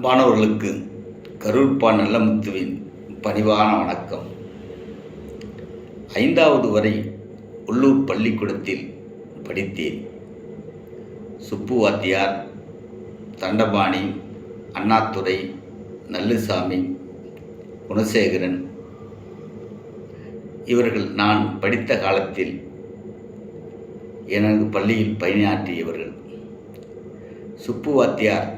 அன்பானவர்களுக்கு கரூர்பா நல்லமுத்துவின் பணிவான வணக்கம். 5வது வரை உள்ளூர் பள்ளிக்கூடத்தில் படித்தேன். சுப்பு வாத்தியார், தண்டபாணி, அண்ணாதுரை, நல்லுசாமி, குணசேகரன் இவர்கள் நான் படித்த காலத்தில் எனது பள்ளியில் பணியாற்றியவர்கள். சுப்பு வாத்தியார்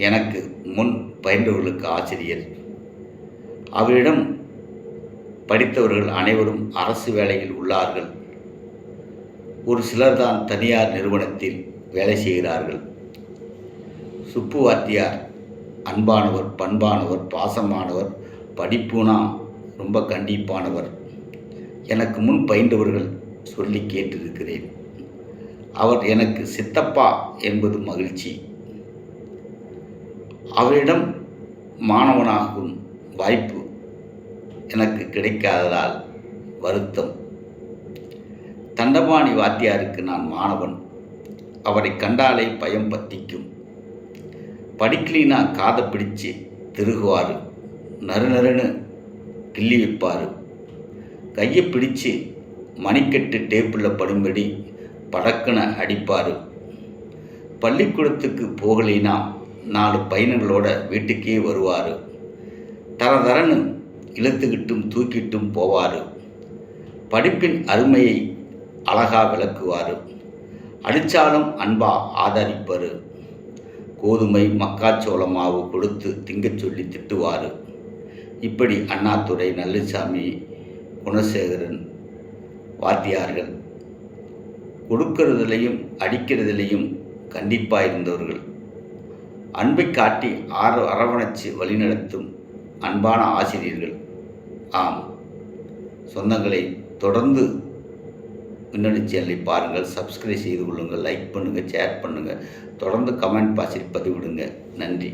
எனக்கு முன் பயின்றவர்களுக்கு ஆசிரியர். அவரிடம் படித்தவர்கள் அனைவரும் அரசு வேலையில் உள்ளார்கள். ஒரு சிலர்தான் தனியார் நிறுவனத்தில் வேலை செய்கிறார்கள். சுப்பு வாத்தியார் அன்பானவர், பண்பானவர், பாசமானவர், படிப்புனா ரொம்ப கண்டிப்பானவர். எனக்கு முன் பயின்றவர்கள் சொல்லி கேட்டிருக்கிறேன். அவர் எனக்கு சித்தப்பா என்பது மகிழ்ச்சி. அவரிடம் மாணவனாகும் வாய்ப்பு எனக்கு கிடைக்காததால் வருத்தம். தண்டபாணி வாத்தியாருக்கு நான் மாணவன். அவரை கண்டாலே பயம் பற்றிக்கும். படிக்கலினா காதை பிடிச்சு திருகுவார், நறுநறுன்னு கிள்ளி வைப்பார். கையை பிடிச்சு மணிக்கட்டு டேப்பில் படும்படி படக்குன அடிப்பார். பள்ளிக்கூடத்துக்கு போகலினா 4 பையன்களோட வீட்டுக்கே வருவார். தரதரன்னு இழுத்துக்கிட்டும் தூக்கிட்டும் போவார். படிப்பின் அருமையை அழகாக விளக்குவார். அடித்தாலும் அன்பா ஆதரிப்பார். கோதுமை, மக்காச்சோள மாவு கொடுத்து திங்கச் சொல்லி திட்டுவார். இப்படி அண்ணாதுரை, நல்லுசாமி, குணசேகரன் வாத்தியார்கள் கொடுக்கறதுலையும் அடிக்கிறதுலையும் கண்டிப்பாக இருந்தவர்கள். அன்பை காட்டி அரவணைச்சு வழிநடத்தும் அன்பான ஆசிரியர்கள். ஆம் சொந்தங்களை, தொடர்ந்து முன்னணி சேனலை பாருங்கள், சப்ஸ்கிரைப் செய்து கொள்ளுங்கள், லைக் பண்ணுங்கள், ஷேர் பண்ணுங்கள், தொடர்ந்து கமெண்ட் பாக்ஸில் பதிவிடுங்க. நன்றி.